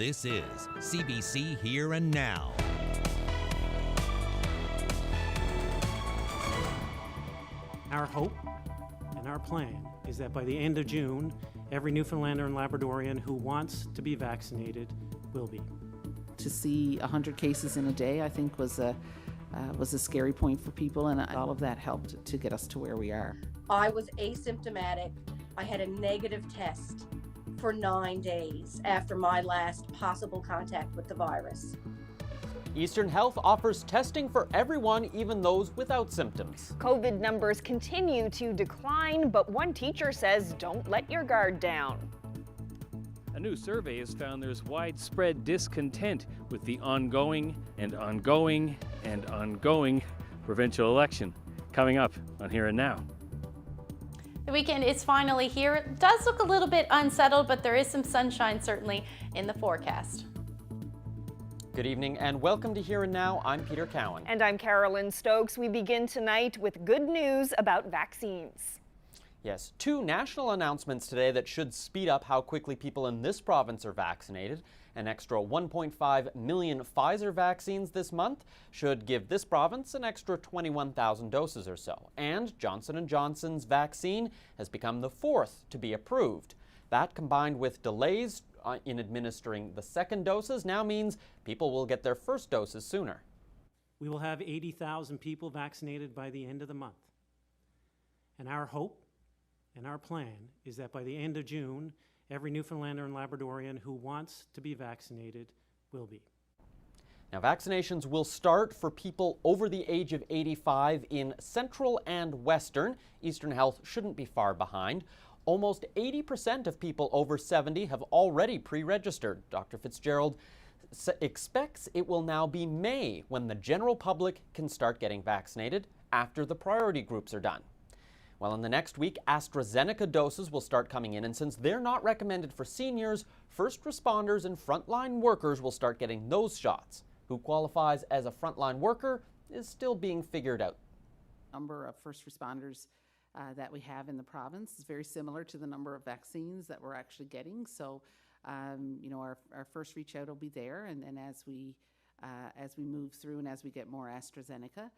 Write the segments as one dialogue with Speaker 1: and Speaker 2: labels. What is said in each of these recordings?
Speaker 1: This is CBC Here and Now.
Speaker 2: Our hope and our plan is that by the end of June, every Newfoundlander and Labradorian who wants to be vaccinated will be.
Speaker 3: To see 100 cases in a day, I think, was a scary point for people, and all of that helped to get us to where we are.
Speaker 4: I was asymptomatic. I had a negative test for 9 days after my last possible contact with the virus.
Speaker 5: Eastern Health offers testing for everyone, even those without symptoms.
Speaker 6: COVID numbers continue to decline, but one teacher says don't let your guard down.
Speaker 7: A new survey has found there's widespread discontent with the ongoing provincial election. Coming up on Here and Now.
Speaker 8: The weekend is finally here. It does look a little bit unsettled, but there is some sunshine certainly in the forecast.
Speaker 5: Good evening and welcome to Here and Now. I'm Peter Cowan.
Speaker 6: And I'm Carolyn Stokes. We begin tonight with good news about vaccines.
Speaker 5: Yes, two national announcements today that should speed up how quickly people in this province are vaccinated. An extra 1.5 million Pfizer vaccines this month should give this province an extra 21,000 doses or so. And Johnson & Johnson's vaccine has become the fourth to be approved. That, combined with delays in administering the second doses, now means people will get their first doses sooner.
Speaker 2: We will have 80,000 people vaccinated by the end of the month. And our hope and our plan is that by the end of June, every Newfoundlander and Labradorian who wants to be vaccinated will be.
Speaker 5: Now, vaccinations will start for people over the age of 85 in Central and Western. Eastern Health shouldn't be far behind. Almost 80% of people over 70 have already pre-registered. Dr. Fitzgerald expects it will now be May when the general public can start getting vaccinated after the priority groups are done. Well, in the next week, AstraZeneca doses will start coming in, and since they're not recommended for seniors, first responders and frontline workers will start getting those shots. Who qualifies as a frontline worker is still being figured out.
Speaker 3: Number of first responders that we have in the province is very similar to the number of vaccines that we're actually getting. So, our first reach out will be there, and then as we move through and as we get more AstraZeneca,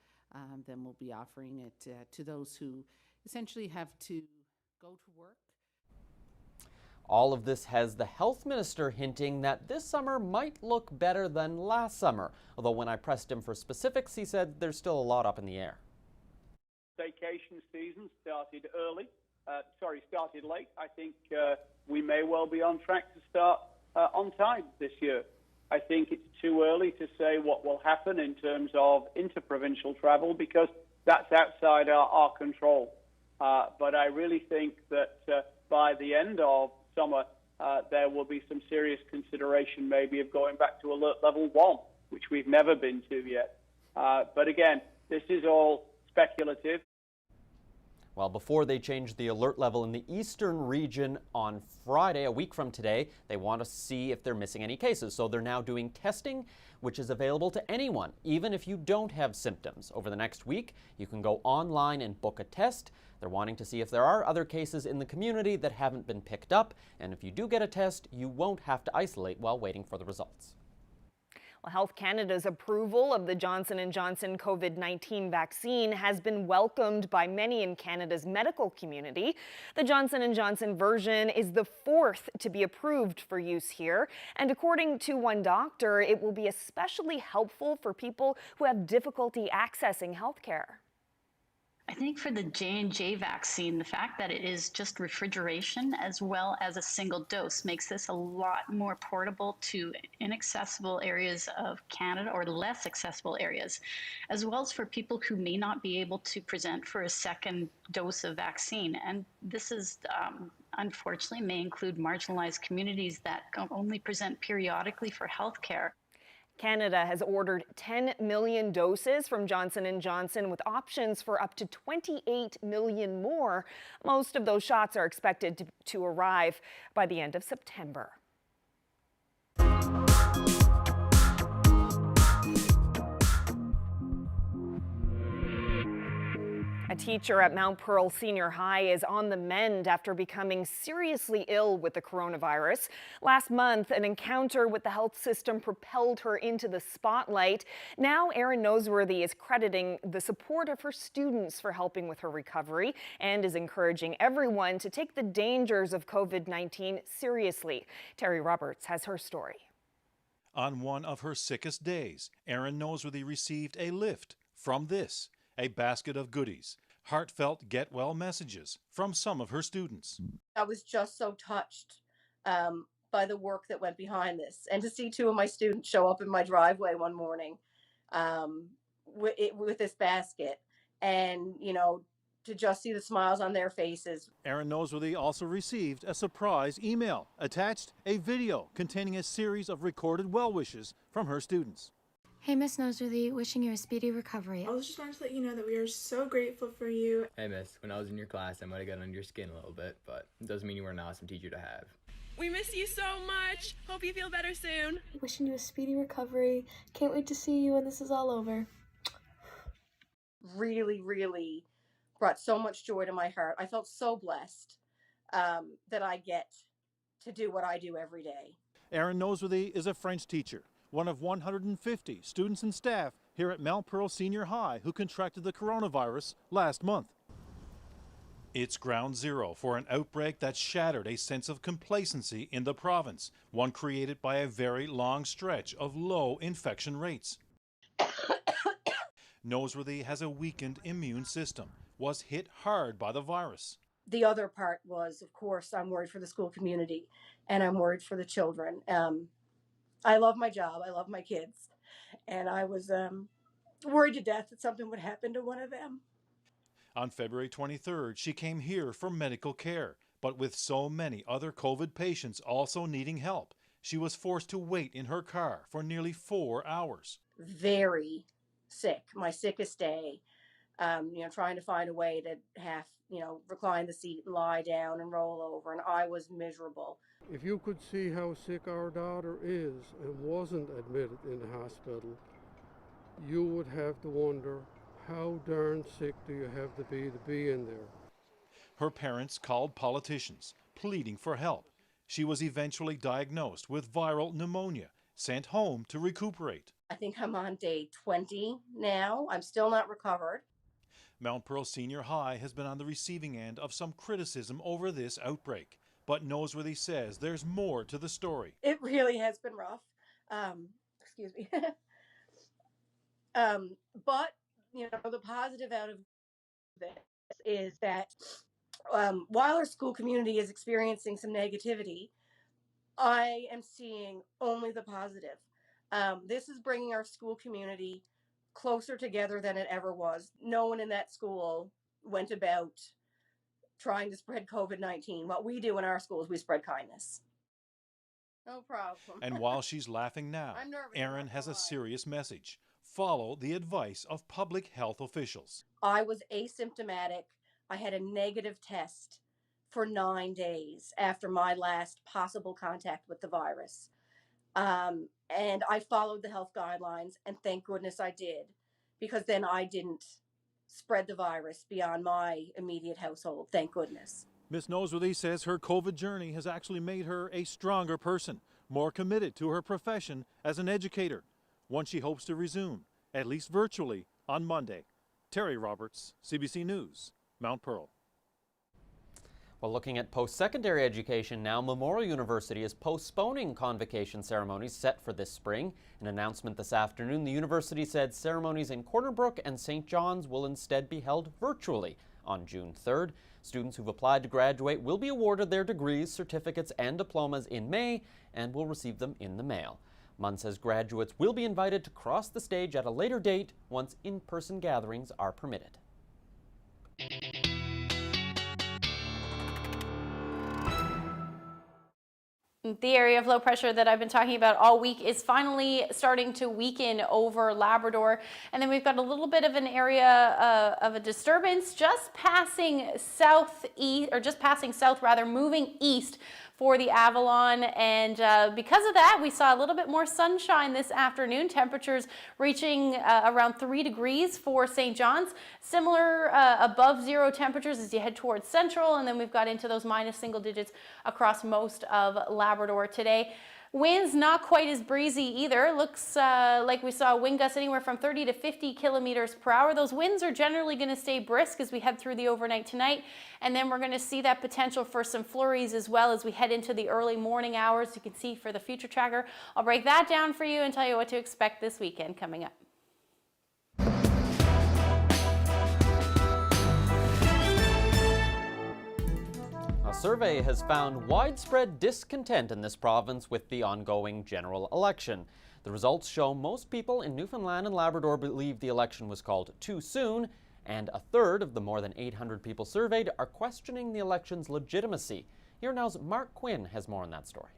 Speaker 3: then we'll be offering it to those who essentially have to go to work.
Speaker 5: All of this has the health minister hinting that this summer might look better than last summer. Although when I pressed him for specifics, he said there's still a lot up in the air.
Speaker 9: Staycation season started late. I think we may well be on track to start on time this year. I think it's too early to say what will happen in terms of interprovincial travel because that's outside our control. But I really think that by the end of summer, there will be some serious consideration maybe of going back to alert level 1, which we've never been to yet. But again, this is all speculative.
Speaker 5: Well, before they change the alert level in the eastern region on Friday, a week from today, they want to see if they're missing any cases. So they're now doing testing, which is available to anyone, even if you don't have symptoms. Over the next week, you can go online and book a test. They're wanting to see if there are other cases in the community that haven't been picked up. And if you do get a test, you won't have to isolate while waiting for the results.
Speaker 6: Well, Health Canada's approval of the Johnson & Johnson COVID-19 vaccine has been welcomed by many in Canada's medical community. The Johnson & Johnson version is the fourth to be approved for use here. And according to one doctor, it will be especially helpful for people who have difficulty accessing health care.
Speaker 10: I think for the J&J vaccine, the fact that it is just refrigeration as well as a single dose makes this a lot more portable to inaccessible areas of Canada or less accessible areas, as well as for people who may not be able to present for a second dose of vaccine. And this is, unfortunately, may include marginalized communities that only present periodically for health care.
Speaker 6: Canada has ordered 10 million doses from Johnson & Johnson with options for up to 28 million more. Most of those shots are expected to arrive by the end of September. A teacher at Mount Pearl Senior High is on the mend after becoming seriously ill with the coronavirus. Last month, an encounter with the health system propelled her into the spotlight. Now, Erin Noseworthy is crediting the support of her students for helping with her recovery and is encouraging everyone to take the dangers of COVID-19 seriously. Terry Roberts has her story.
Speaker 11: On one of her sickest days, Erin Noseworthy received a lift from this, a basket of goodies, heartfelt get-well messages from some of her students.
Speaker 4: I was just so touched by the work that went behind this. And to see two of my students show up in my driveway one morning with this basket and, you know, to just see the smiles on their faces.
Speaker 11: Erin Noseworthy also received a surprise email. Attached, a video containing a series of recorded well wishes from her students.
Speaker 12: Hey, Miss Noseworthy, wishing you a speedy recovery.
Speaker 13: I was just wanting to let you know that we are so grateful for you.
Speaker 14: Hey, Miss, when I was in your class, I might have gotten under your skin a little bit, but it doesn't mean you were an awesome teacher to have.
Speaker 13: We miss you so much. Hope you feel better soon.
Speaker 12: Wishing you a speedy recovery. Can't wait to see you when this is all over.
Speaker 4: Really, really brought so much joy to my heart. I felt so blessed that I get to do what I do every day.
Speaker 11: Erin Noseworthy is a French teacher, one of 150 students and staff here at Mount Pearl Senior High who contracted the coronavirus last month. It's ground zero for an outbreak that shattered a sense of complacency in the province, one created by a very long stretch of low infection rates. Noseworthy has a weakened immune system, was hit hard by the virus.
Speaker 4: The other part was, of course, I'm worried for the school community and I'm worried for the children. I love my job. I love my kids. And I was worried to death that something would happen to one of them.
Speaker 11: On February 23rd, she came here for medical care, but with so many other COVID patients also needing help, she was forced to wait in her car for nearly 4 hours.
Speaker 4: Very sick, my sickest day. Trying to find a way to have, recline the seat and lie down and roll over, and I was miserable.
Speaker 15: If you could see how sick our daughter is and wasn't admitted in the hospital, you would have to wonder, how darn sick do you have to be in there?
Speaker 11: Her parents called politicians, pleading for help. She was eventually diagnosed with viral pneumonia, sent home to recuperate.
Speaker 4: I think I'm on day 20 now. I'm still not recovered.
Speaker 11: Mount Pearl Senior High has been on the receiving end of some criticism over this outbreak, but Noseworthy says there's more to the story.
Speaker 4: It really has been rough. Excuse me. But, the positive out of this is that while our school community is experiencing some negativity, I am seeing only the positive. This is bringing our school community closer together than it ever was. No one in that school went about trying to spread COVID-19. What we do in our schools, we spread kindness. No problem.
Speaker 11: And while she's laughing now, Erin has a serious message. Follow the advice of public health officials.
Speaker 4: I was asymptomatic. I had a negative test for 9 days after my last possible contact with the virus. And I followed the health guidelines, and thank goodness I did, because then I didn't spread the virus beyond my immediate household, thank goodness.
Speaker 11: Ms. Noseworthy says her COVID journey has actually made her a stronger person, more committed to her profession as an educator, one she hopes to resume, at least virtually, on Monday. Terry Roberts, CBC News, Mount Pearl.
Speaker 5: Well, looking at post-secondary education now, Memorial University is postponing convocation ceremonies set for this spring. An announcement this afternoon, the university said ceremonies in Corner Brook and St. John's will instead be held virtually on June 3rd. Students who've applied to graduate will be awarded their degrees, certificates, and diplomas in May and will receive them in the mail. Munn says graduates will be invited to cross the stage at a later date once in-person gatherings are permitted.
Speaker 8: The area of low pressure that I've been talking about all week is finally starting to weaken over Labrador. And then we've got a little bit of an area of a disturbance just passing southeast, or just passing south rather, moving east for the Avalon, and because of that we saw a little bit more sunshine this afternoon, temperatures reaching around 3 degrees for St. John's, similar above zero temperatures as you head towards central, and then we've got into those minus single digits across most of Labrador today. Winds not quite as breezy either. Looks like we saw wind gusts anywhere from 30 to 50 kilometers per hour. Those winds are generally going to stay brisk as we head through the overnight tonight. And then we're going to see that potential for some flurries as well as we head into the early morning hours. You can see for the future tracker. I'll break that down for you and tell you what to expect this weekend coming up.
Speaker 5: A survey has found widespread discontent in this province with the ongoing general election. The results show most people in Newfoundland and Labrador believe the election was called too soon, and a third of the more than 800 people surveyed are questioning the election's legitimacy. Here Now's Mark Quinn has more on that story.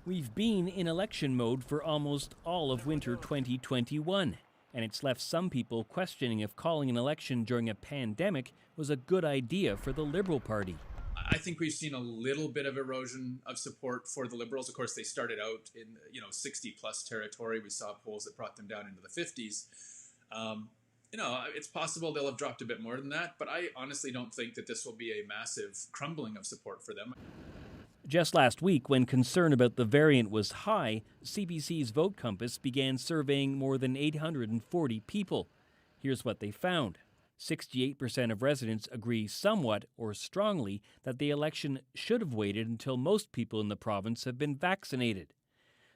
Speaker 7: We've been in election mode for almost all of winter 2021, and it's left some people questioning if calling an election during a pandemic was a good idea for the Liberal Party.
Speaker 16: I think we've seen a little bit of erosion of support for the Liberals. Of course, they started out in 60-plus territory. We saw polls that brought them down into the 50s. It's possible they'll have dropped a bit more than that, but I honestly don't think that this will be a massive crumbling of support for them.
Speaker 7: Just last week, when concern about the variant was high, CBC's Vote Compass began surveying more than 840 people. Here's what they found. 68% of residents agree somewhat or strongly that the election should have waited until most people in the province have been vaccinated.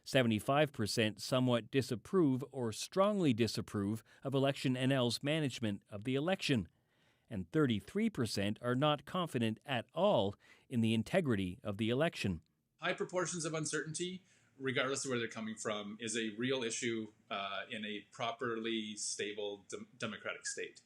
Speaker 7: 75% somewhat disapprove or strongly disapprove of Election NL's management of the election. And 33% are not confident at all in the integrity of the election.
Speaker 16: High proportions of uncertainty, regardless of where they're coming from, is a real issue in a properly stable democratic state.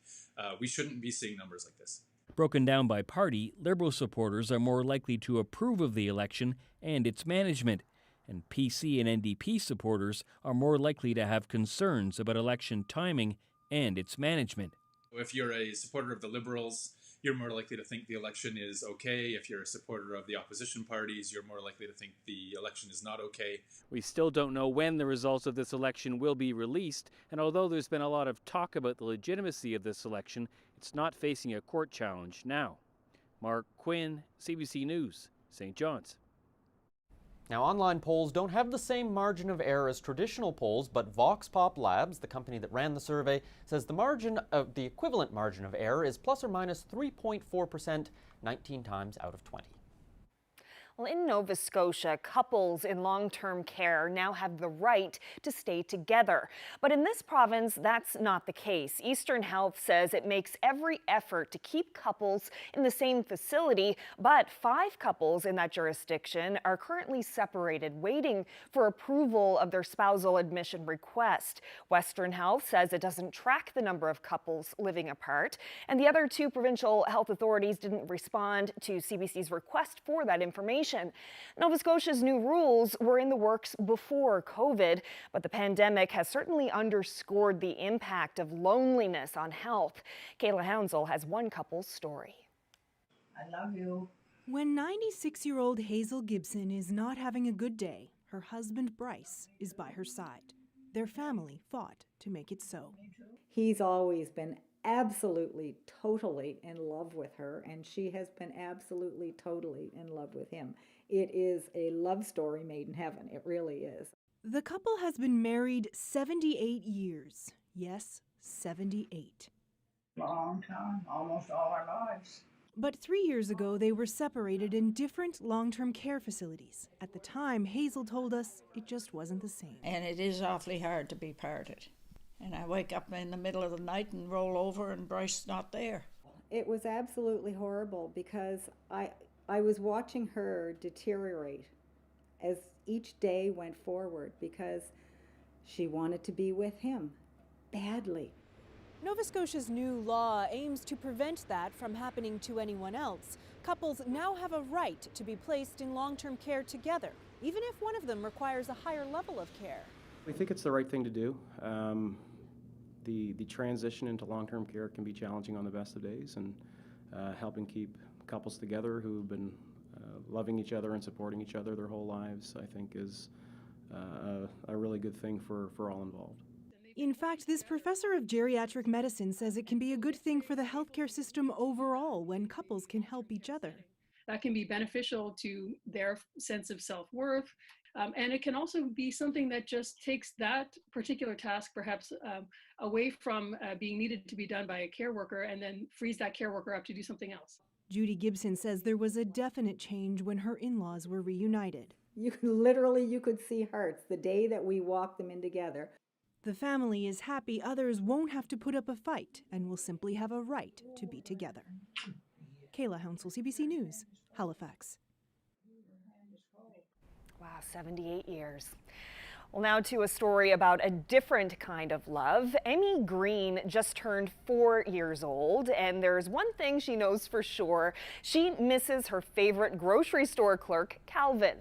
Speaker 16: We shouldn't be seeing numbers like this.
Speaker 7: Broken down by party, Liberal supporters are more likely to approve of the election and its management, and PC and NDP supporters are more likely to have concerns about election timing and its management.
Speaker 16: If you're a supporter of the Liberals, you're more likely to think the election is okay. If you're a supporter of the opposition parties, you're more likely to think the election is not okay.
Speaker 7: We still don't know when the results of this election will be released, and although there's been a lot of talk about the legitimacy of this election, it's not facing a court challenge now. Mark Quinn, CBC News, St. John's.
Speaker 5: Now, online polls don't have the same margin of error as traditional polls, but Vox Pop Labs, the company that ran the survey, says the equivalent margin of error is plus or minus 3.4%, 19 times out of 20.
Speaker 6: Well, in Nova Scotia, couples in long-term care now have the right to stay together. But in this province, that's not the case. Eastern Health says it makes every effort to keep couples in the same facility, but 5 couples in that jurisdiction are currently separated, waiting for approval of their spousal admission request. Western Health says it doesn't track the number of couples living apart, and the other 2 provincial health authorities didn't respond to CBC's request for that information. Nova Scotia's new rules were in the works before COVID, but the pandemic has certainly underscored the impact of loneliness on health. Kayla Hounsell has one couple's story.
Speaker 17: I love you.
Speaker 18: When 96-year-old Hazel Gibson is not having a good day, her husband Bryce is by her side. Their family fought to make it so.
Speaker 17: He's always been absolutely, totally in love with her, and she has been absolutely, totally in love with him. It is a love story made in heaven. It really is.
Speaker 18: The couple has been married 78 years. Yes, 78.
Speaker 17: Long time, almost all our lives.
Speaker 18: But 3 years ago, they were separated in different long-term care facilities. At the time, Hazel told us it just wasn't the same.
Speaker 17: And it is awfully hard to be parted. And I wake up in the middle of the night and roll over and Bryce's not there. It was absolutely horrible because I was watching her deteriorate as each day went forward because she wanted to be with him badly.
Speaker 18: Nova Scotia's new law aims to prevent that from happening to anyone else. Couples now have a right to be placed in long-term care together, even if one of them requires a higher level of care.
Speaker 19: We think it's the right thing to do. The transition into long-term care can be challenging on the best of days, and helping keep couples together who've been loving each other and supporting each other their whole lives, I think, is a really good thing for all involved.
Speaker 18: In fact, this professor of geriatric medicine says it can be a good thing for the healthcare system overall when couples can help each other.
Speaker 20: That can be beneficial to their sense of self-worth. And it can also be something that just takes that particular task perhaps away from being needed to be done by a care worker, and then frees that care worker up to do something else.
Speaker 18: Judy Gibson says there was a definite change when her in-laws were reunited.
Speaker 21: You could see hearts the day that we walked them in together.
Speaker 18: The family is happy others won't have to put up a fight and will simply have a right to be together. Kayla Hounsell, CBC News, Halifax.
Speaker 6: Wow, 78 years. Well, now to a story about a different kind of love. Emmy Green just turned 4 years old, and there's one thing she knows for sure. She misses her favorite grocery store clerk, Calvin.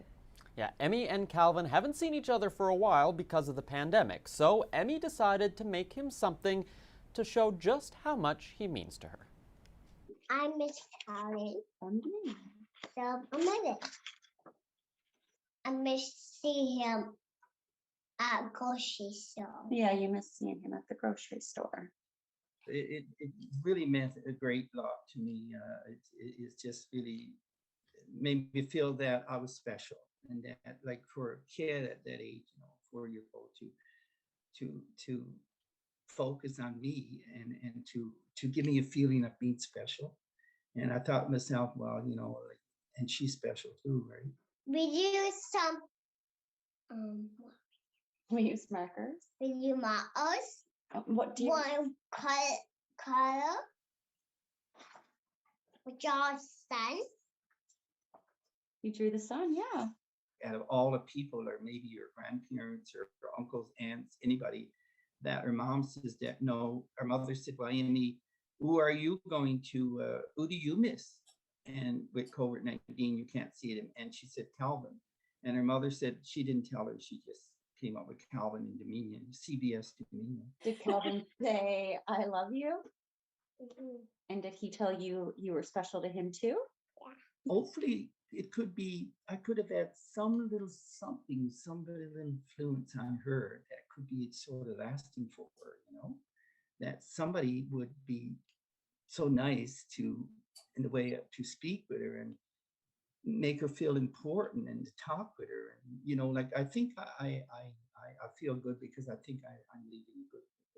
Speaker 5: Yeah, Emmy and Calvin haven't seen each other for a while because of the pandemic, so Emmy decided to make him something to show just how much he means to her.
Speaker 22: I miss Calvin. So I miss it. I miss seeing him at grocery store.
Speaker 23: Yeah, you miss seeing him at the grocery store.
Speaker 24: It really meant a great lot to me. It's just really made me feel that I was special, and that, like, for a kid at that age, 4-year-old, to focus on me and to give me a feeling of being special. And I thought to myself, well, like, and she's special too, right?
Speaker 22: We use some.
Speaker 23: We use markers.
Speaker 22: We use markers.
Speaker 23: What do you?
Speaker 22: One color. We draw sun.
Speaker 23: You drew the sun, yeah.
Speaker 24: Out of all the people, or maybe your grandparents or uncles, aunts, anybody that her mom says that, no, her mother said, well, Amy, who are you going to, who do you miss? And with COVID-19, you can't see it. And she said, Calvin. And her mother said she didn't tell her. She just came up with Calvin in Dominion, CBS Dominion.
Speaker 23: Did Calvin say, I love you? And did he tell you you were special to him too?
Speaker 22: Yeah.
Speaker 24: Hopefully it could be, I could have had some little something, some little influence on her that could be sort of lasting for her, that somebody would be so nice to, in the way to speak with her and make her feel important and to talk with her. And, like, I think I feel good because I think I'm leaving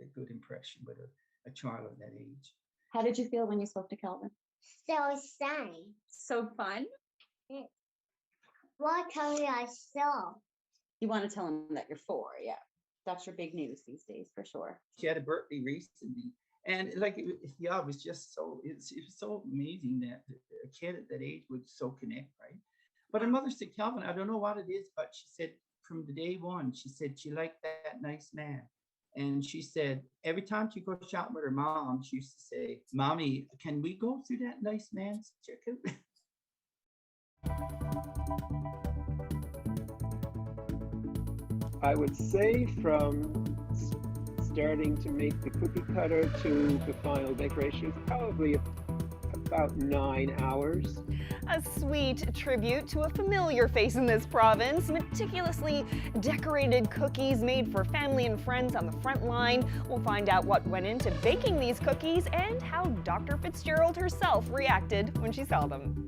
Speaker 24: a good impression with a child of that age.
Speaker 23: How did you feel when you spoke to Calvin?
Speaker 22: So sunny.
Speaker 23: So fun?
Speaker 22: What color I saw?
Speaker 23: You want to tell him that you're 4, yeah. That's your big news these days, for sure.
Speaker 24: She had a birthday recently, and like, it was just so, it was so amazing that a kid at that age would so connect, right? But her mother said, Calvin, I don't know what it is, but she said from the day one, she said she liked that nice man. And she said every time she goes shopping with her mom, she used to say, Mommy, can we go through that nice man's chicken?
Speaker 25: I would say from starting to make the cookie cutter to the final decoration, probably about 9 hours.
Speaker 6: A sweet tribute to a familiar face in this province. Meticulously decorated cookies made for family and friends on the front line. We'll find out what went into baking these cookies and how Dr. Fitzgerald herself reacted when she saw them.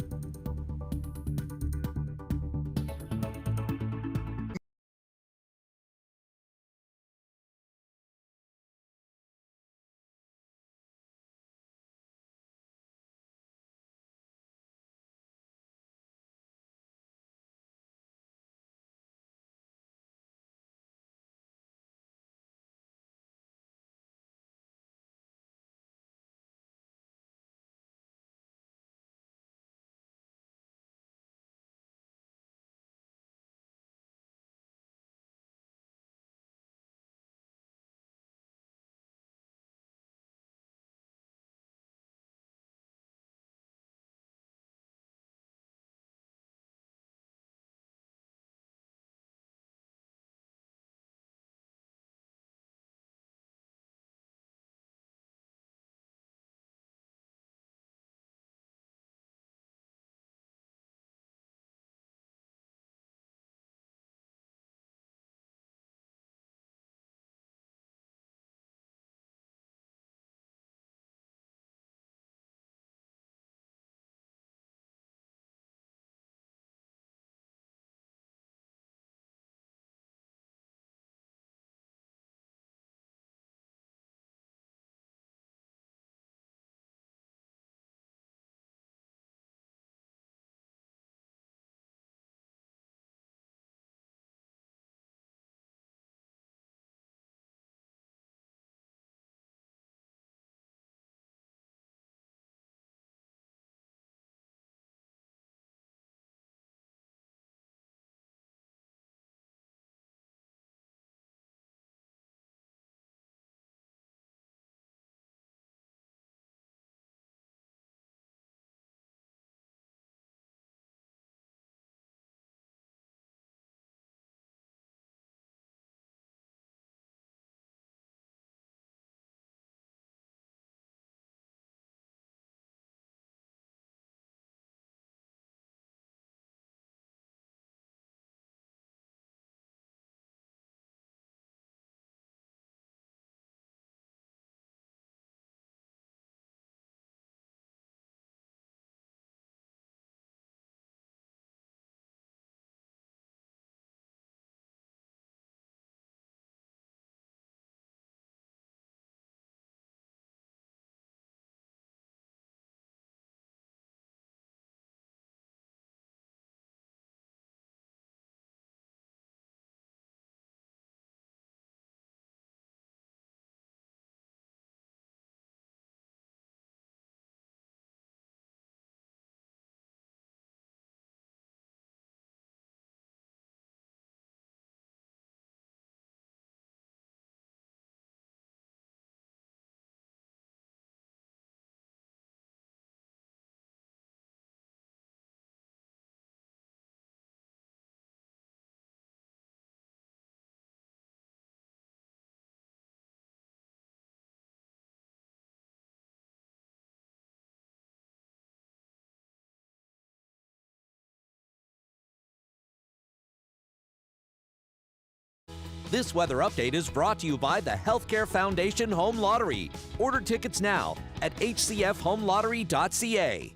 Speaker 1: This weather update is brought to you by the Healthcare Foundation Home Lottery. Order tickets now at hcfhomelottery.ca.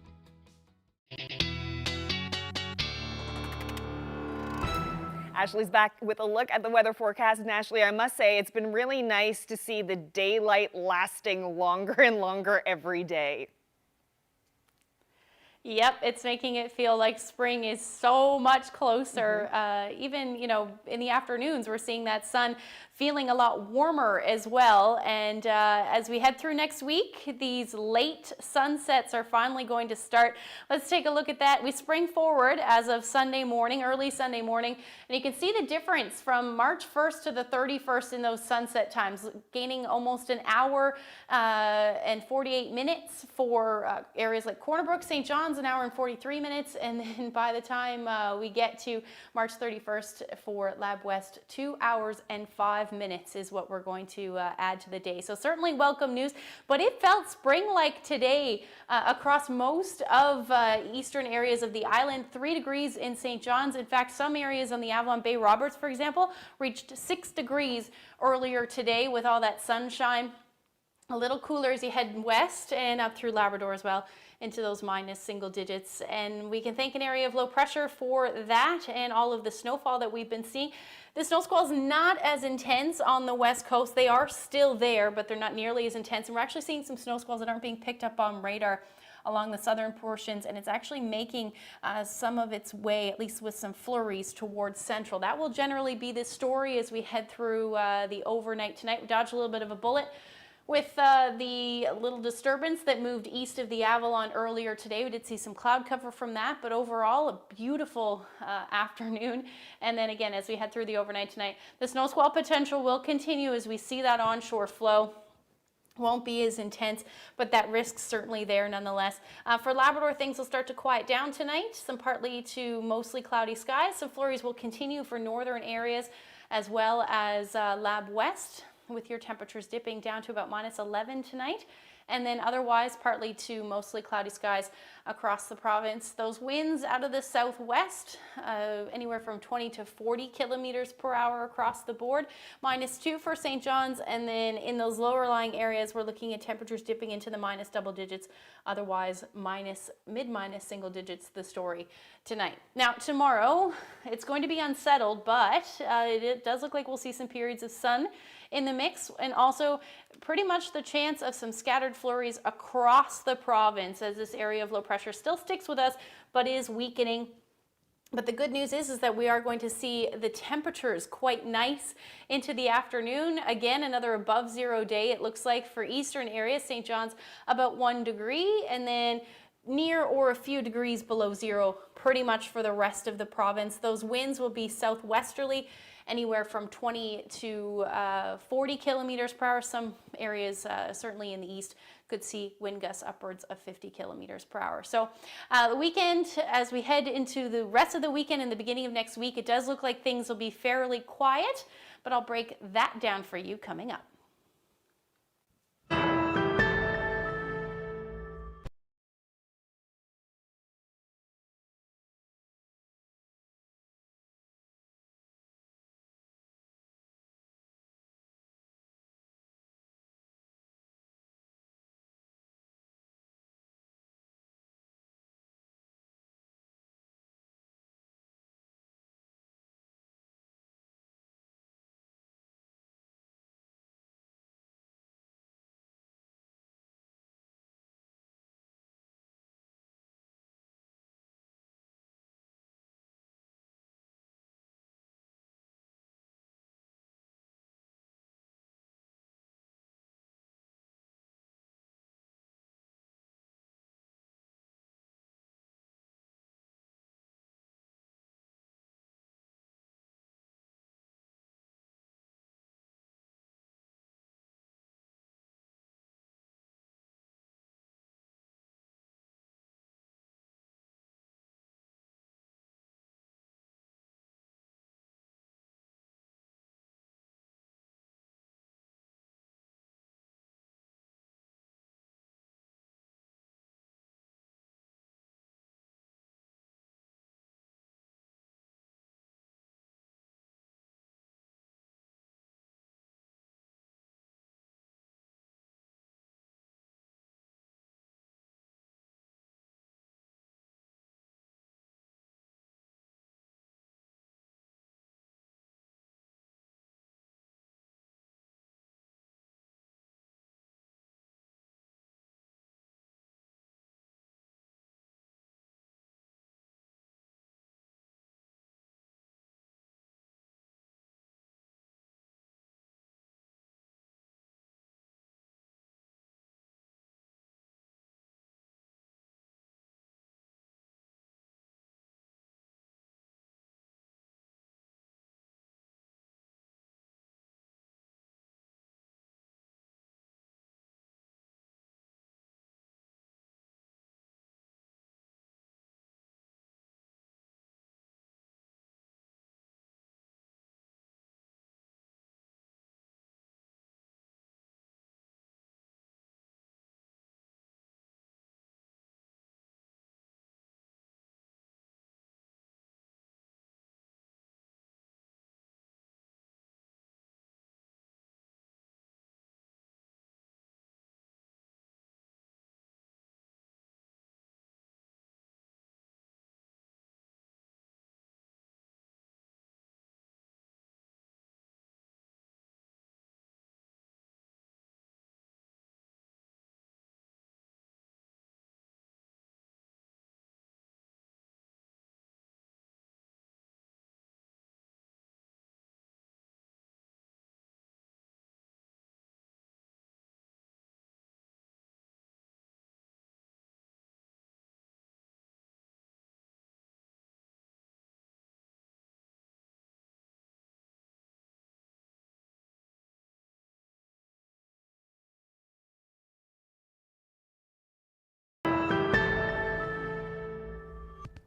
Speaker 6: Ashley's back with a look at the weather forecast. And Ashley, I must say, it's been really nice to see the daylight lasting longer and longer every day.
Speaker 8: Yep, it's making it feel like spring is so much closer. Even, you know, in the afternoons, we're seeing that sun feeling a lot warmer as well. And as we head through next week, these late sunsets are finally going to start. Let's take a look at that. We spring forward as of Sunday morning, early Sunday morning, and you can see the difference from March 1st to the 31st in those sunset times, gaining almost an hour and 48 minutes for areas like Corner Brook, St. John's, an hour and 43 minutes, and then by the time we get to March 31st for Lab West, 2 hours and 5 minutes is what we're going to add to the day. So certainly welcome news, but it felt spring-like today across most of eastern areas of the island. 3 degrees in St. John's. In fact, some areas on the Avalon Bay Roberts, for example, reached 6 degrees earlier today with all that sunshine. A little cooler as you head west and up through Labrador as well, into those minus single digits. And we can thank an area of low pressure for that and all of the snowfall that we've been seeing. The snow squalls not as intense on the west coast. They are still there, but they're not nearly as intense. And we're actually seeing some snow squalls that aren't being picked up on radar along the southern portions, and it's actually making some of its way, at least with some flurries, towards central. That will generally be the story as we head through the overnight tonight. We dodged a little bit of a bullet with the little disturbance that moved east of the Avalon earlier today. We did see some cloud cover from that, but overall a beautiful afternoon. And then again, as we head through the overnight tonight, the snow squall potential will continue as we see that onshore flow. Won't be as intense, but that risk's certainly there nonetheless. For Labrador, things will start to quiet down tonight. Some partly to mostly cloudy skies. Some flurries will continue for northern areas as well as Lab West, with your temperatures dipping down to about minus 11 tonight. And then otherwise partly to mostly cloudy skies across the province. Those winds out of the southwest, anywhere from 20 to 40 kilometers per hour across the board. -2 for St. John's, and then in those lower lying areas, we're looking at temperatures dipping into the minus double digits, otherwise mid-minus single digits, the story tonight. Now tomorrow, it's going to be unsettled, but it does look like we'll see some periods of sun in the mix, and also pretty much the chance of some scattered flurries across the province as this area of low pressure still sticks with us, but is weakening. But the good news is that we are going to see the temperatures quite nice into the afternoon. Again, another above zero day, it looks like, for eastern areas. St. John's about 1 degree, and then near or a few degrees below zero pretty much for the rest of the province. Those winds will be southwesterly, anywhere from 20 to 40 kilometers per hour. Some areas, certainly in the east, could see wind gusts upwards of 50 kilometers per hour. So the weekend, as we head into the rest of the weekend and the beginning of next week, it does look like things will be fairly quiet, but I'll break that down for you coming up.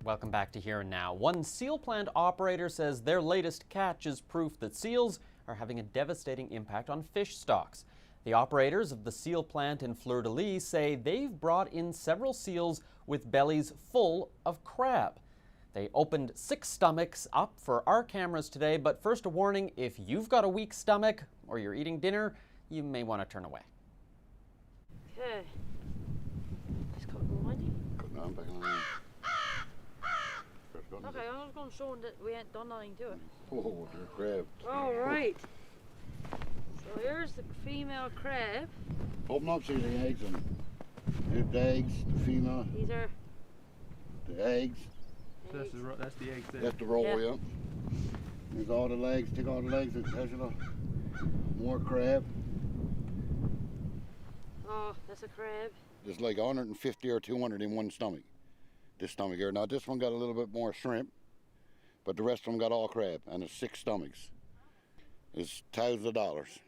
Speaker 5: Welcome back to Here and Now. One seal plant operator says their latest catch is proof that seals are having a devastating impact on fish stocks. The operators of the seal plant in Fleur-de-Lis say they've brought in several seals with bellies full of crab. They opened 6 stomachs up for our cameras today, but first a warning, if you've got a weak stomach or you're eating dinner, you may want to turn away.
Speaker 2: Okay. Just got going. Okay, I'm just going to show them that we ain't done nothing to it.
Speaker 3: Oh, they're crab.
Speaker 2: All right. So here's the female crab.
Speaker 3: Open up, see the eggs, and here's the eggs, the female.
Speaker 2: These are
Speaker 3: the eggs.
Speaker 9: That's the eggs there.
Speaker 3: That's the roll, yeah. There's all the legs. Take all the legs. There's more crab.
Speaker 2: Oh, that's a crab.
Speaker 3: There's like 150 or 200 in one stomach. This stomach here. Now this one got a little bit more shrimp, but the rest of them got all crab, and it's 6 stomachs. It's thousands of dollars.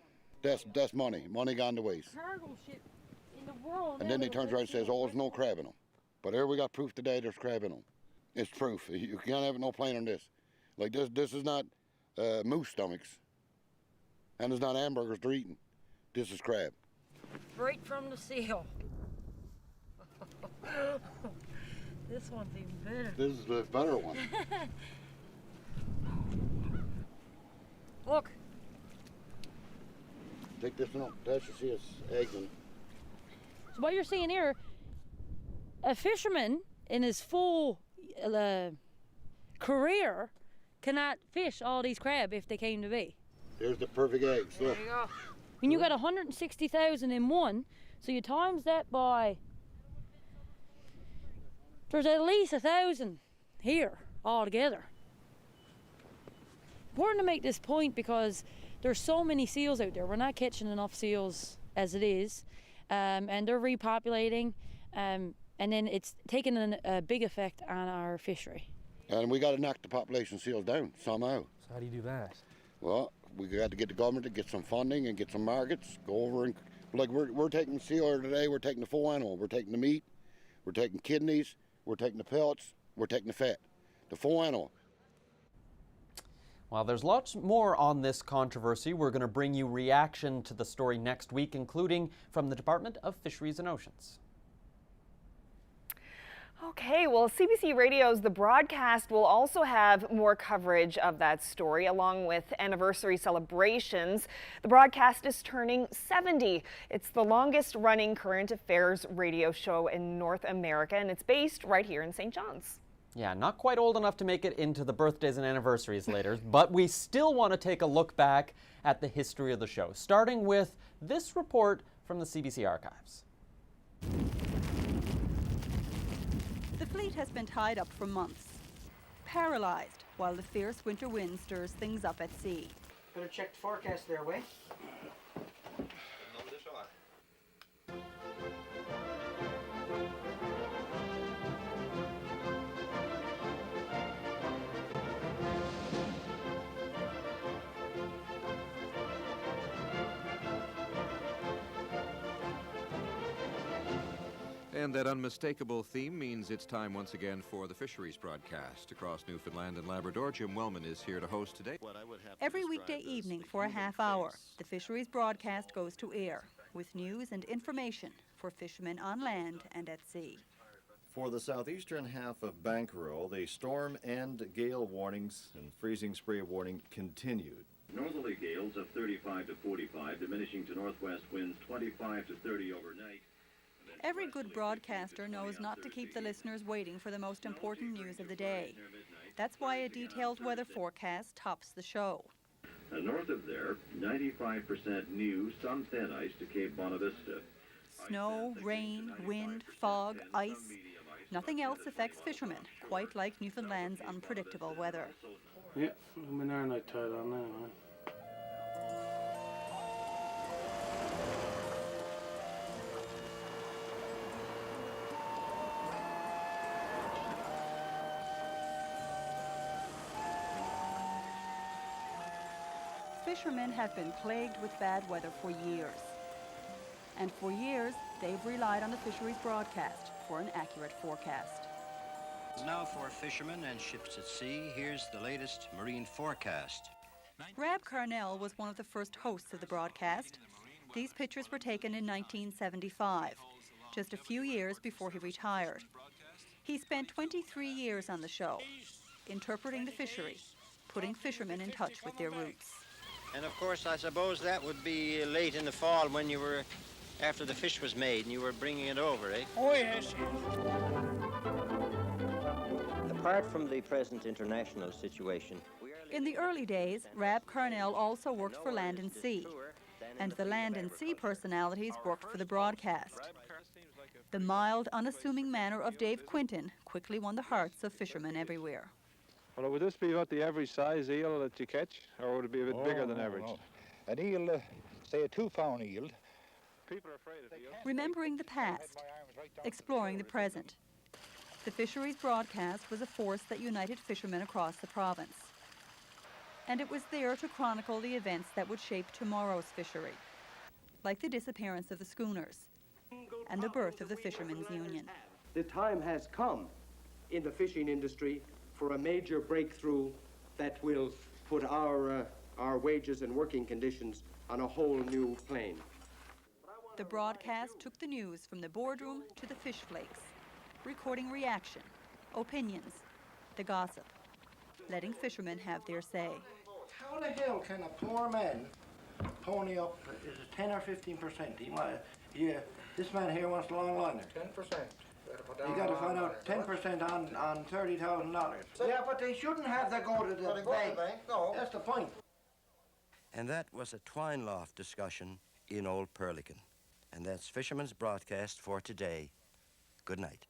Speaker 3: That's money. Money gone to waste.
Speaker 2: Cargo ship in the world.
Speaker 3: And then they turns around and says, "Oh, there's no crab in them." But here we got proof today. There's crab in them. It's proof. You can't have no plane on this. Like this. This is not moose stomachs, and it's not hamburgers they're eating. This is crab.
Speaker 2: Right from the seal. This one's even better.
Speaker 3: This is the better one.
Speaker 2: Look.
Speaker 3: Take this one up. That should see its eggs in.
Speaker 2: So what you're seeing here, a fisherman in his full career cannot fish all these crab if they came to be.
Speaker 3: There's the perfect eggs.
Speaker 2: There you go. When you got 160,000 in one, so you times that by, there's at least 1,000 here altogether. Important to make this point because there's so many seals out there. We're not catching enough seals as it is, and they're repopulating, and then it's taking a big effect on our fishery.
Speaker 3: And we got to knock the population of seals down somehow.
Speaker 9: So how do you do that?
Speaker 3: Well, we got to get the government to get some funding and get some markets. Go over and like we're taking seal here today. We're taking the full animal. We're taking the meat. We're taking kidneys. We're taking the pellets. We're taking the fat. The full animal.
Speaker 5: Well, there's lots more on this controversy. We're going to bring you reaction to the story next week, including from the Department of Fisheries and Oceans.
Speaker 6: Okay, well, CBC Radio's The Broadcast will also have more coverage of that story, along with anniversary celebrations. The Broadcast is turning 70. It's the longest-running current affairs radio show in North America, and it's based right here in St. John's.
Speaker 5: Yeah, not quite old enough to make it into the birthdays and anniversaries later, but we still want to take a look back at the history of the show, starting with this report from the CBC archives.
Speaker 10: The fleet has been tied up for months, paralyzed while the fierce winter wind stirs things up at sea.
Speaker 14: Better check the forecast there, Way.
Speaker 26: And that unmistakable theme means it's time once again for the Fisheries Broadcast. Across Newfoundland and Labrador, Jim Wellman is here to host today.
Speaker 10: Every weekday evening for a half hour, the Fisheries Broadcast goes to air with news and information for fishermen on land and at sea.
Speaker 27: For the southeastern half of Banquerel, the storm and gale warnings and freezing spray warning continued.
Speaker 28: Northerly gales of 35 to 45, diminishing to northwest winds 25 to 30 overnight.
Speaker 10: Every good broadcaster knows not to keep the listeners waiting for the most important news of the day. That's why a detailed weather forecast tops the show.
Speaker 28: North of there, 95% new, some thin ice to Cape Bonavista.
Speaker 10: Snow, rain, wind, fog, ice. Nothing else affects fishermen, quite like Newfoundland's unpredictable weather.
Speaker 15: Yeah, I'm in our night tide on now, huh?
Speaker 10: Fishermen have been plagued with bad weather for years. And for years, they've relied on the Fisheries Broadcast for an accurate forecast.
Speaker 4: Now for fishermen and ships at sea, here's the latest marine forecast.
Speaker 10: Rab Carnell was one of the first hosts of the broadcast. These pictures were taken in 1975, just a few years before he retired. He spent 23 years on the show, interpreting the fishery, putting fishermen in touch with their roots.
Speaker 4: And of course, I suppose that would be late in the fall when you were, after the fish was made and you were bringing it over, eh?
Speaker 14: Oh, yes.
Speaker 4: Apart from the present international situation,
Speaker 10: in the early days, Rab Carnell also worked for Land and Sea, and the Land and Sea personalities worked for the broadcast. The mild, unassuming manner of Dave Quinton quickly won the hearts of fishermen everywhere.
Speaker 7: Well, would this be about the average size eel that you catch, or would it be a bit bigger than average?
Speaker 11: No. An eel, say a 2-pound eel.
Speaker 7: People are afraid of eels.
Speaker 10: Remembering the past, exploring the present. The fisheries broadcast was a force that united fishermen across the province. And it was there to chronicle the events that would shape tomorrow's fishery, like the disappearance of the schooners and the birth of the Fishermen's Union.
Speaker 12: The time has come in the fishing industry for a major breakthrough that will put our wages and working conditions on a whole new plane.
Speaker 10: The broadcast took the news from the boardroom to the fish flakes, recording reaction, opinions, the gossip, letting fishermen have their say.
Speaker 14: How the hell can a poor man pony up, is it 10 or 15%? This man here wants a long liner. 10%. You got to find out 10% on $30,000. Yeah, but they shouldn't have to go to the bank. No. That's the point.
Speaker 4: And that was a twine loft discussion in Old Perlican. And that's Fisherman's Broadcast for today. Good night.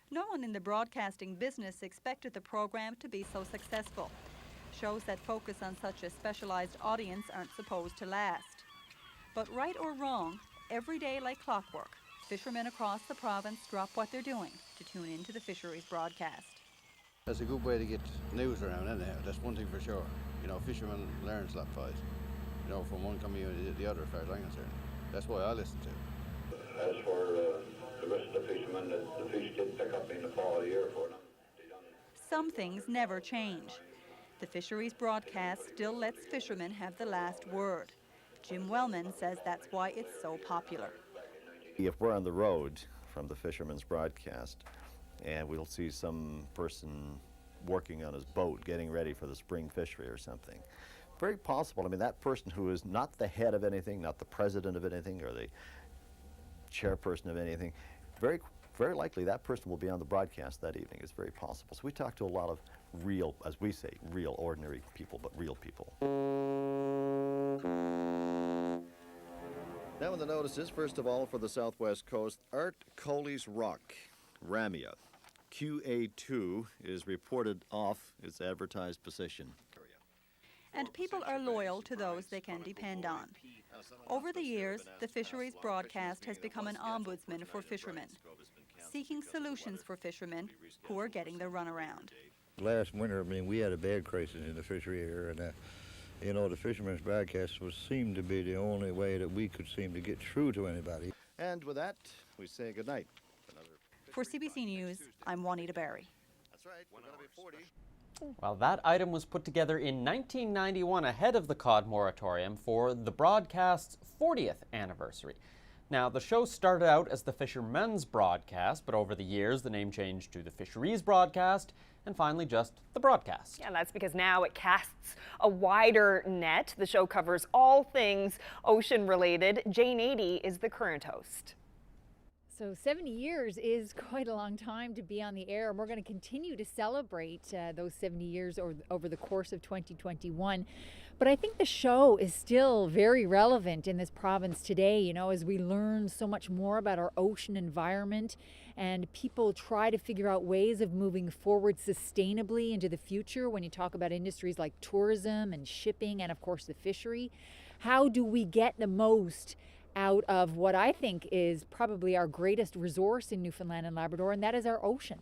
Speaker 10: No one in the broadcasting business expected the program to be so successful. Shows that focus on such a specialized audience aren't supposed to last. But right or wrong, every day like clockwork, fishermen across the province drop what they're doing to tune into the fisheries broadcast.
Speaker 13: That's a good way to get news around anyhow, that's one thing for sure. You know, fishermen learn slap fight, you know, from one community to the other as far as I'm concerned. That's why I listen to.
Speaker 28: As for the rest of the fishermen, the fish did pick up in the fall of the year for them.
Speaker 10: Some things never change. The fisheries broadcast still lets fishermen have the last word. Jim Wellman says that's why it's so popular.
Speaker 27: If we're on the road from the Fisherman's Broadcast and we'll see some person working on his boat getting ready for the spring fishery or something, very possible. I mean, that person who is not the head of anything, not the president of anything or the chairperson of anything, very likely that person will be on the broadcast that evening. It's very possible. So we talk to a lot of real, as we say, real ordinary people, but real people. Now in the notices, first of all, for the Southwest Coast, Art Coley's Rock, Ramia. QA2 is reported off its advertised position.
Speaker 10: And people are loyal to those they can depend on. Over the years, the fisheries broadcast has become an ombudsman for fishermen, seeking solutions for fishermen who are getting the runaround.
Speaker 11: Last winter, I mean, we had a bad crisis in the fishery here, and you know, the Fisherman's Broadcast seemed to be the only way that we could seem to get through to anybody.
Speaker 27: And with that, we say good night.
Speaker 10: For CBC News, I'm Juanita Barry.
Speaker 27: That's right, we're going to be 40.
Speaker 5: Well, that item was put together in 1991 ahead of the cod moratorium for the broadcast's 40th anniversary. Now, the show started out as the Fisherman's Broadcast, but over the years the name changed to the Fisheries Broadcast, and finally just the broadcast.
Speaker 6: Yeah, that's because now it casts a wider net. The show covers all things ocean-related. Jane 80 is the current host.
Speaker 16: So 70 years is quite a long time to be on the air, and we're going to continue to celebrate those 70 years over the course of 2021. But I think the show is still very relevant in this province today, you know, as we learn so much more about our ocean environment and people try to figure out ways of moving forward sustainably into the future when you talk about industries like tourism and shipping and, of course, the fishery. How do we get the most out of what I think is probably our greatest resource in Newfoundland and Labrador, and that is our ocean?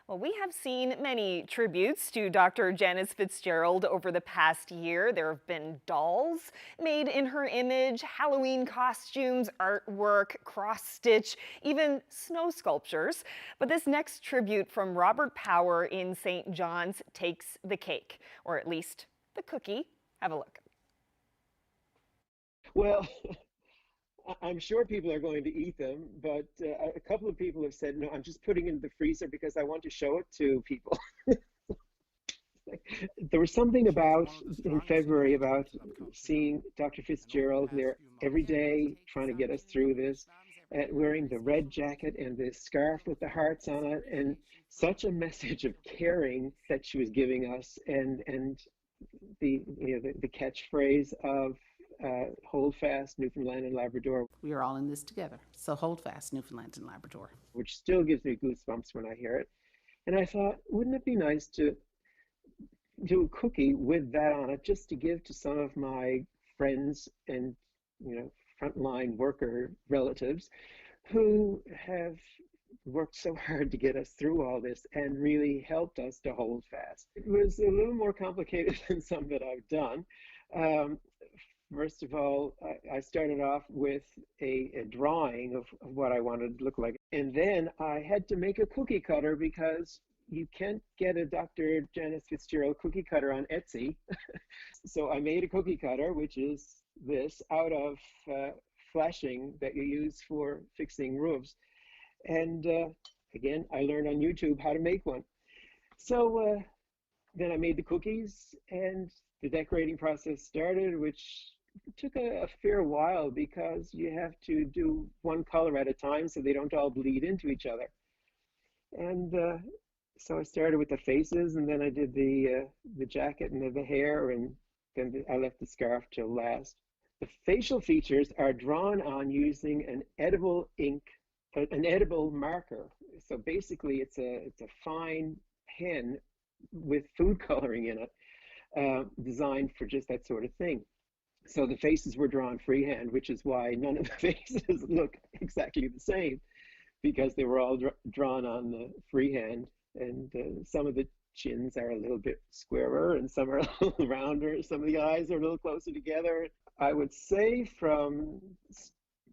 Speaker 6: Well, we have seen many tributes to Dr. Janice Fitzgerald over the past year. There have been dolls made in her image, Halloween costumes, artwork, cross-stitch, even snow sculptures. But this next tribute from Robert Power in St. John's takes the cake, or at least the cookie. Have a look.
Speaker 25: Well, I'm sure people are going to eat them, but a couple of people have said, no, I'm just putting it in the freezer because I want to show it to people. There was something about, in February, about seeing Dr. Fitzgerald there every day trying to get us through this, wearing the red jacket and the scarf with the hearts on it, and such a message of caring that she was giving us, and the catchphrase of hold fast, Newfoundland and Labrador.
Speaker 17: We are all in this together, so hold fast, Newfoundland and Labrador.
Speaker 25: Which still gives me goosebumps when I hear it. And I thought, wouldn't it be nice to do a cookie with that on it, just to give to some of my friends and, frontline worker relatives who have worked so hard to get us through all this and really helped us to hold fast. It was a little more complicated than some that I've done. First of all, I started off with a drawing of what I wanted it to look like. And then I had to make a cookie cutter because you can't get a Dr. Janice Fitzgerald cookie cutter on Etsy. So I made a cookie cutter, which is this, out of flashing that you use for fixing roofs. And again, I learned on YouTube how to make one. So then I made the cookies and the decorating process started, which took a fair while because you have to do one color at a time so they don't all bleed into each other. And so I started with the faces, and then I did the jacket and the hair, and then I left the scarf till last. The facial features are drawn on using an edible ink, an edible marker. So basically it's a fine pen with food coloring in it, designed for just that sort of thing. So the faces were drawn freehand, which is why none of the faces look exactly the same, because they were all drawn on the freehand. And some of the chins are a little bit squarer and some are a little rounder. Some of the eyes are a little closer together. I would say from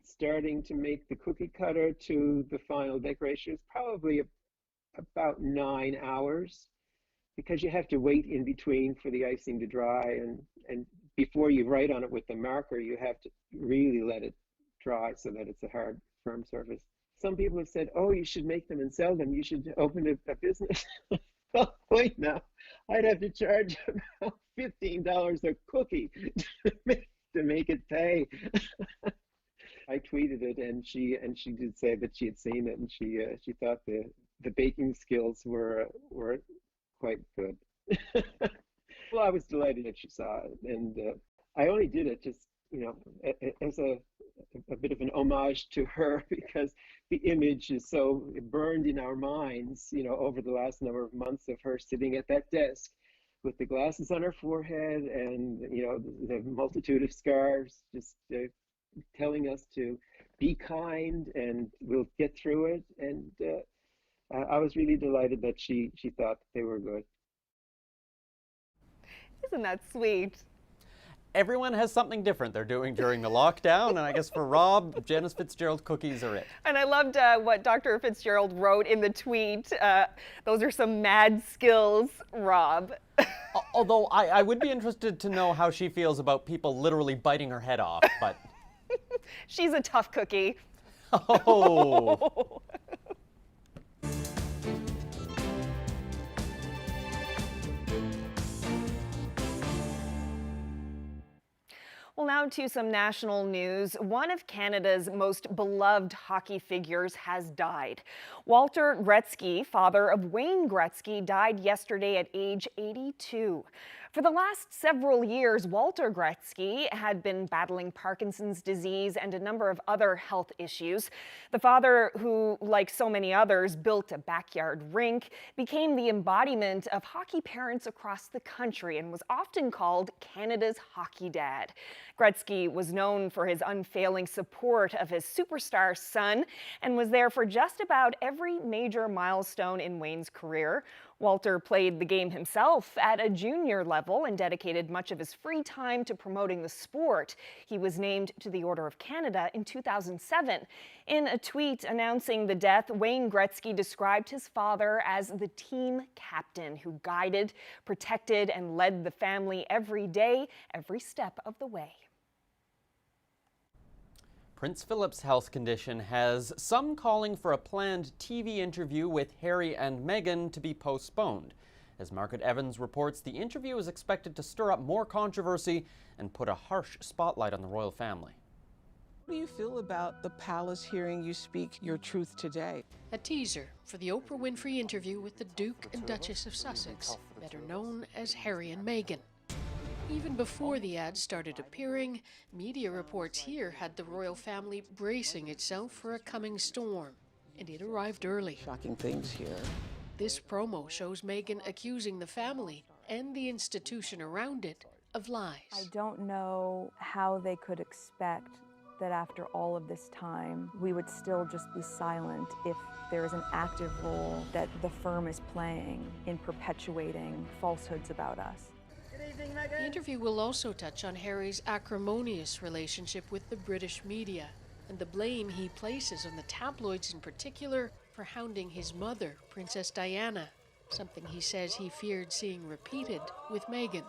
Speaker 25: starting to make the cookie cutter to the final decoration is probably about 9 hours, because you have to wait in between for the icing to dry, and before you write on it with the marker, you have to really let it dry so that it's a hard, firm surface. Some people have said, oh, you should make them and sell them. You should open a business. Well, wait now. I'd have to charge about $15 a cookie to make it pay. I tweeted it, and she did say that she had seen it, and she thought the baking skills were quite good. Well, I was delighted that she saw it, and I only did it just, as a bit of an homage to her, because the image is so burned in our minds, over the last number of months of her sitting at that desk with the glasses on her forehead and, the multitude of scars, just telling us to be kind and we'll get through it. And I was really delighted that she thought they were good.
Speaker 6: Isn't that sweet?
Speaker 5: Everyone has something different they're doing during the lockdown, and I guess for Rob, Janice Fitzgerald cookies are it.
Speaker 6: And I loved what Dr. Fitzgerald wrote in the tweet. Those are some mad skills, Rob.
Speaker 5: Although I would be interested to know how she feels about people literally biting her head off, but...
Speaker 6: She's a tough cookie.
Speaker 5: Oh.
Speaker 6: Well, now to some national news. One of Canada's most beloved hockey figures has died. Walter Gretzky, father of Wayne Gretzky, died yesterday at age 82. For the last several years, Walter Gretzky had been battling Parkinson's disease and a number of other health issues. The father, who, like so many others, built a backyard rink, became the embodiment of hockey parents across the country and was often called Canada's hockey dad. Gretzky was known for his unfailing support of his superstar son and was there for just about every major milestone in Wayne's career. Walter played the game himself at a junior level and dedicated much of his free time to promoting the sport. He was named to the Order of Canada in 2007. In a tweet announcing the death, Wayne Gretzky described his father as the team captain who guided, protected, and led the family every day, every step of the way.
Speaker 5: Prince Philip's health condition has some calling for a planned TV interview with Harry and Meghan to be postponed. As Margaret Evans reports, the interview is expected to stir up more controversy and put a harsh spotlight on the royal family.
Speaker 1: How do you feel about the palace hearing you speak your truth today?
Speaker 18: A teaser for the Oprah Winfrey interview with the Duke and Duchess of Sussex, better known as Harry and Meghan. Even before the ads started appearing, media reports here had the royal family bracing itself for a coming storm, and it arrived early.
Speaker 1: Shocking things here.
Speaker 18: This promo shows Meghan accusing the family and the institution around it of lies.
Speaker 19: I don't know how they could expect that after all of this time, we would still just be silent if there is an active role that the firm is playing in perpetuating falsehoods about us.
Speaker 18: The interview will also touch on Harry's acrimonious relationship with the British media and the blame he places on the tabloids in particular for hounding his mother, Princess Diana, something he says he feared seeing repeated with Meghan.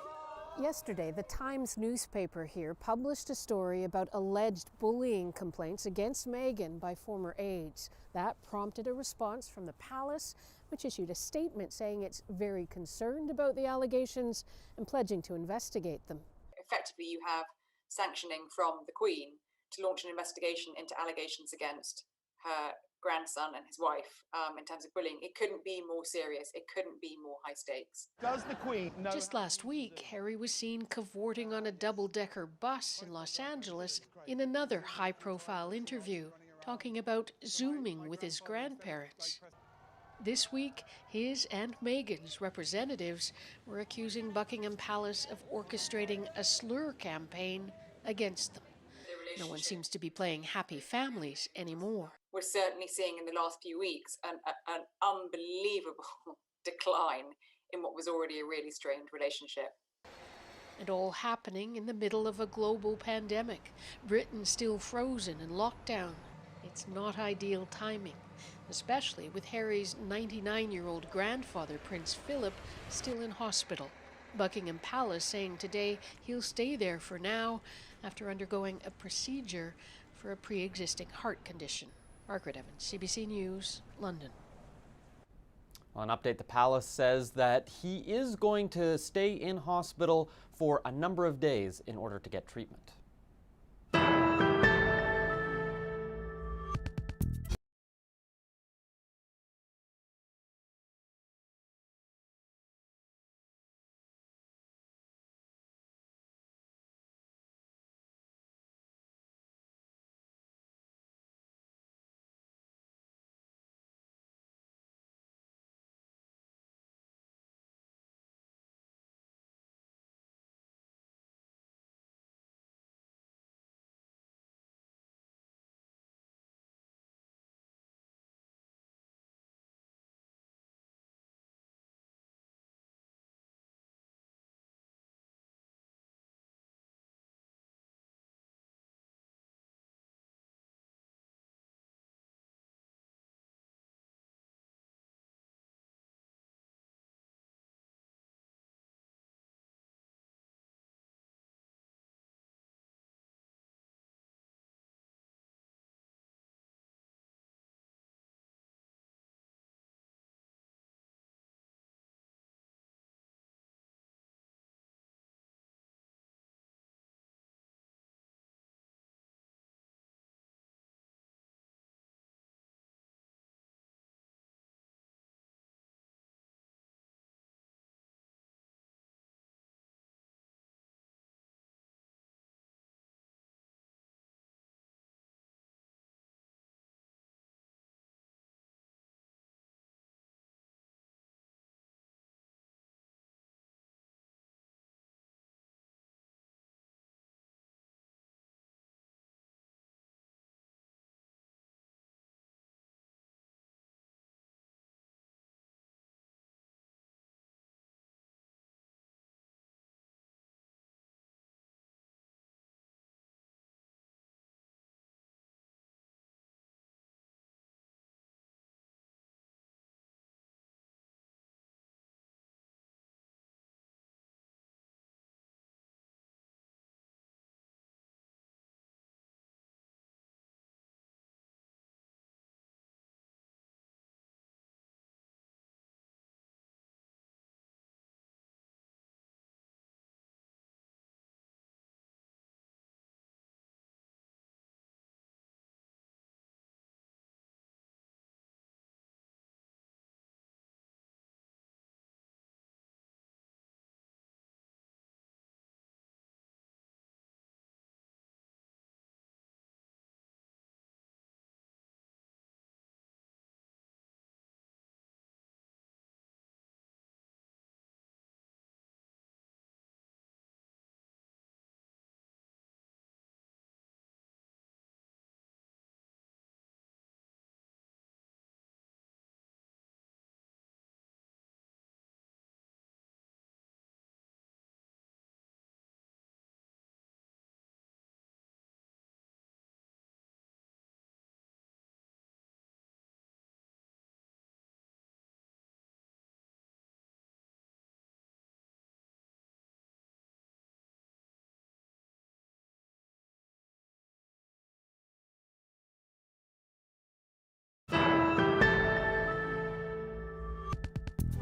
Speaker 20: Yesterday, the Times newspaper here published a story about alleged bullying complaints against Meghan by former aides. That prompted a response from the palace, which issued a statement saying it's very concerned about the allegations and pledging to investigate them.
Speaker 21: Effectively, you have sanctioning from the Queen to launch an investigation into allegations against her grandson and his wife in terms of bullying. It couldn't be more serious. It couldn't be more high stakes.
Speaker 18: Does the Queen know? Just last week, Harry was seen cavorting on a double-decker bus in Los Angeles in another high-profile interview, talking about Zooming with his grandparents. This week, his and Meghan's representatives were accusing Buckingham Palace of orchestrating a slur campaign against them. No one seems to be playing happy families anymore.
Speaker 21: We're certainly seeing in the last few weeks an unbelievable decline in what was already a really strained relationship.
Speaker 18: And all happening in the middle of a global pandemic. Britain still frozen in lockdown. It's not ideal timing, especially with Harry's 99-year-old grandfather, Prince Philip, still in hospital. Buckingham Palace saying today he'll stay there for now after undergoing a procedure for a pre-existing heart condition. Margaret Evans, CBC News, London.
Speaker 5: Well, an update, the palace says that he is going to stay in hospital for a number of days in order to get treatment.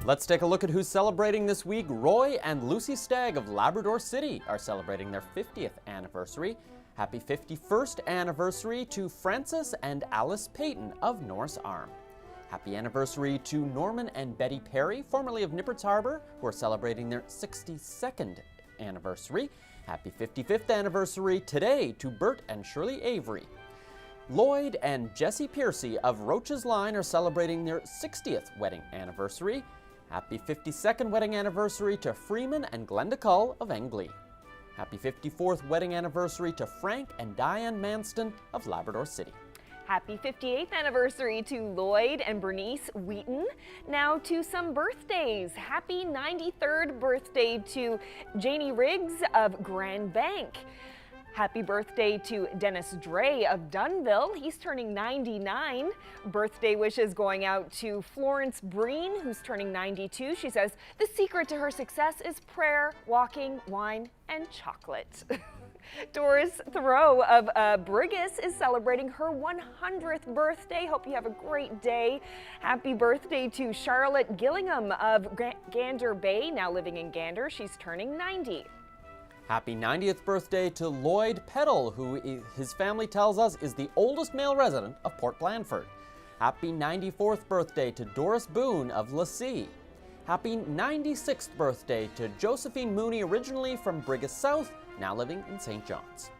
Speaker 5: Let's take a look at who's celebrating this week. Roy and Lucy Stagg of Labrador City are celebrating their 50th anniversary. Happy 51st anniversary to Francis and Alice Peyton of Norris Arm. Happy anniversary to Norman and Betty Perry, formerly of Nippert's Harbour, who are celebrating their 62nd anniversary. Happy 55th anniversary today to Bert and Shirley Avery. Lloyd and Jessie Piercey of Roaches Line are celebrating their 60th wedding anniversary. Happy 52nd wedding anniversary to Freeman and Glenda Cull of Engley. Happy 54th wedding anniversary to Frank and Dianne Manstan of Labrador City.
Speaker 6: Happy 58th anniversary to Lloyd and Bernice Wheaton. Now to some birthdays. Happy 93rd birthday to Janie Riggs of Grand Bank. Happy birthday to Dennis Dray of Dunville. He's turning 99. Birthday wishes going out to Florence Breen, who's turning 92. She says the secret to her success is prayer, walking, wine, and chocolate. Doris Thoreau of Brigus is celebrating her 100th birthday. Hope you have a great day. Happy birthday to Charlotte Gillingham of Gander Bay, now living in Gander. She's turning 90.
Speaker 5: Happy 90th birthday to Lloyd Peddle, who his family tells us is the oldest male resident of Port Blanford. Happy 94th birthday to Doris Boone of Scie. Happy 96th birthday to Josephine Mooney, originally from Brigus South, now living in St. John's.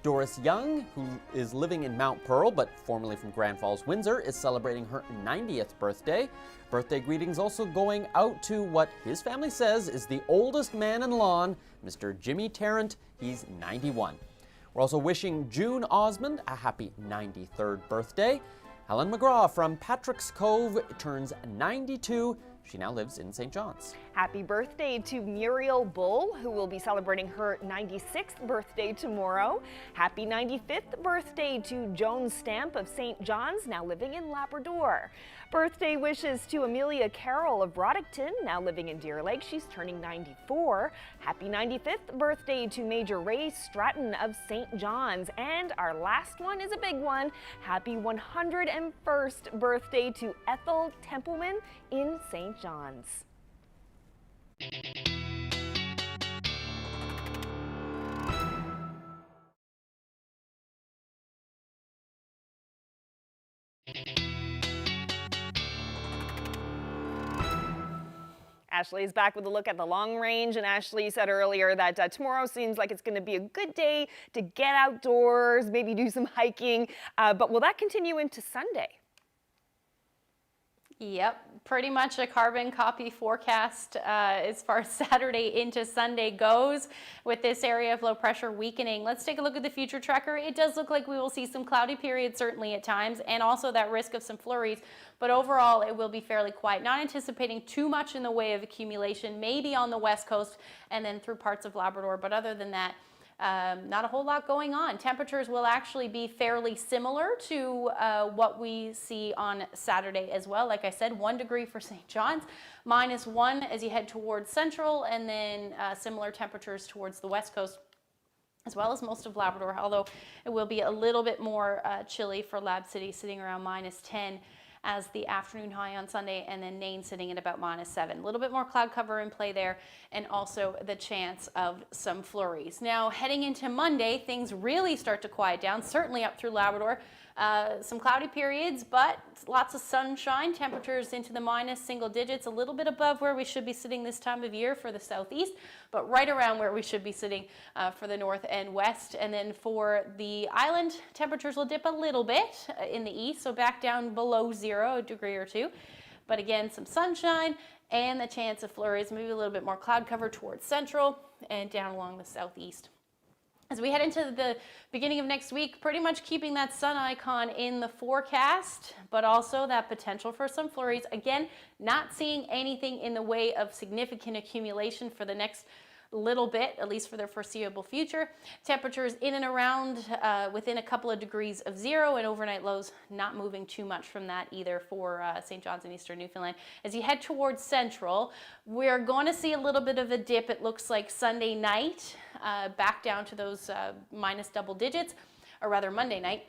Speaker 5: Doris Young, who is living in Mount Pearl but formerly from Grand Falls, Windsor, is celebrating her 90th birthday. Birthday greetings also going out to what his family says is the oldest man in lawn, Mr. Jimmy Tarrant. He's 91. We're also wishing June Osmond a happy 93rd birthday. Helen McGraw from Patrick's Cove turns 92. She now lives in St. John's.
Speaker 6: Happy birthday to Muriel Bull, who will be celebrating her 96th birthday tomorrow. Happy 95th birthday to Joan Stamp of St. John's, now living in Labrador. Birthday wishes to Amelia Carroll of Broadicton, now living in Deer Lake. She's turning 94. Happy 95th birthday to Major Ray Stratton of St. John's. And our last one is a big one. Happy 101st birthday to Ethel Templeman in St. John's. Ashley is back with a look at the long range, and Ashley said earlier that tomorrow seems like it's going to be a good day to get outdoors, maybe do some hiking, but will that continue into Sunday?
Speaker 2: Yep, pretty much a carbon copy forecast as far as Saturday into Sunday goes with this area of low pressure weakening. Let's take a look at the future tracker. It does look like we will see some cloudy periods certainly at times, and also that risk of some flurries, but overall it will be fairly quiet. Not anticipating too much in the way of accumulation, maybe on the west coast and then through parts of Labrador, but other than that, not a whole lot going on. Temperatures will actually be fairly similar to what we see on Saturday as well. Like I said, 1 degree for St. John's, -1 as you head towards central, and then similar temperatures towards the west coast as well as most of Labrador, although it will be a little bit more chilly for Lab City, sitting around -10 as the afternoon high on Sunday, and then Nain sitting at about -7. A little bit more cloud cover in play there, and also the chance of some flurries. Now, heading into Monday, things really start to quiet down, certainly up through Labrador. Some cloudy periods, but lots of sunshine. Temperatures into the minus single digits, a little bit above where we should be sitting this time of year for the southeast, but right around where we should be sitting for the north and west. And then for the island, temperatures will dip a little bit in the east, so back down below 0, a degree or two. But again, some sunshine and the chance of flurries, maybe a little bit more cloud cover towards central and down along the southeast. As we head into the beginning of next week, pretty much keeping that sun icon in the forecast, but also that potential for some flurries. Again, not seeing anything in the way of significant accumulation for the next little bit, at least for the foreseeable future. Temperatures in and around within a couple of degrees of 0, and overnight lows not moving too much from that either for St. John's and Eastern Newfoundland. As you head towards central, we're going to see a little bit of a dip, it looks like Sunday night, back down to those minus double digits, or rather Monday night.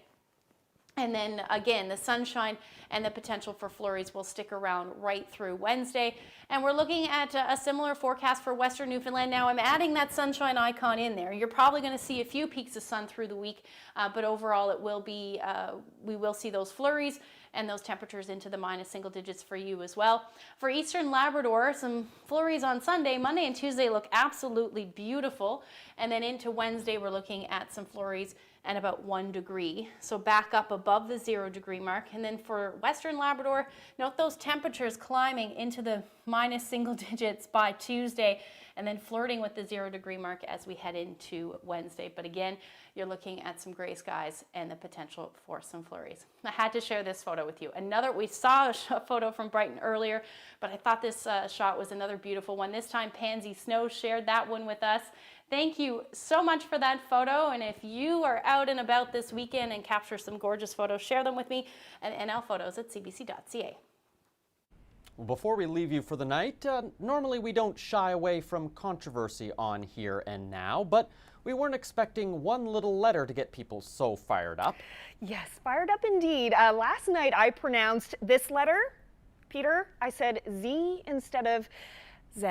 Speaker 2: And then again, the sunshine and the potential for flurries will stick around right through Wednesday. And we're looking at a similar forecast for Western Newfoundland. Now I'm adding that sunshine icon in there. You're probably going to see a few peaks of sun through the week, but overall it will be, we will see those flurries and those temperatures into the minus single digits for you as well. For Eastern Labrador, some flurries on Sunday. Monday and Tuesday look absolutely beautiful. And then into Wednesday, we're looking at some flurries and about 1 degree. So back up above the 0 degree mark. And then for Western Labrador, note those temperatures climbing into the minus single digits by Tuesday, and then flirting with the 0 degree mark as we head into Wednesday. But again, you're looking at some gray skies and the potential for some flurries. I had to share this photo with you. We saw a photo from Brighton earlier, but I thought this shot was another beautiful one. This time Pansy Snow shared that one with us. Thank you so much for that photo, and if you are out and about this weekend and capture some gorgeous photos, share them with me at nlphotos@cbc.ca.
Speaker 5: Before we leave you for the night, normally we don't shy away from controversy on Here and Now, but we weren't expecting one little letter to get people so fired up.
Speaker 6: Yes, fired up indeed. Last night I pronounced this letter, Peter, I said Z instead of Z.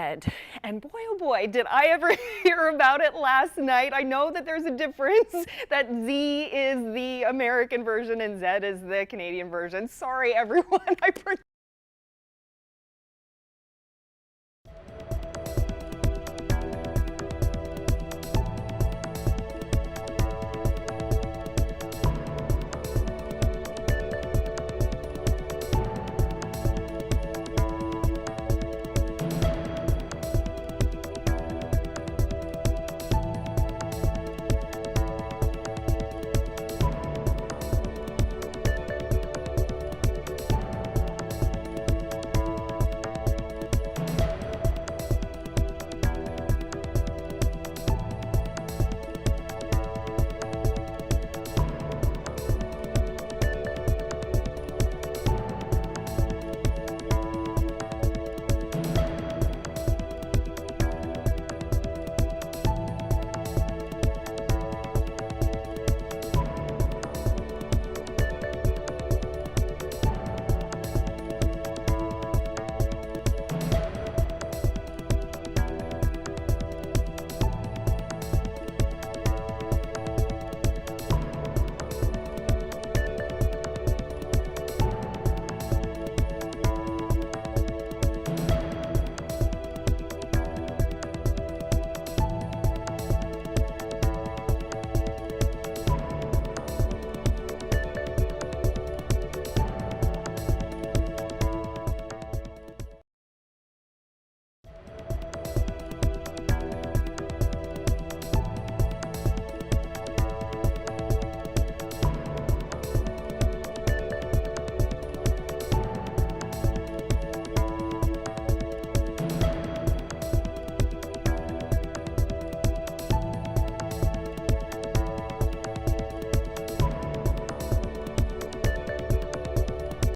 Speaker 6: And boy, oh boy, did I ever hear about it last night. I know that there's a difference, that Z is the American version and Z is the Canadian version. Sorry, everyone, I pronounced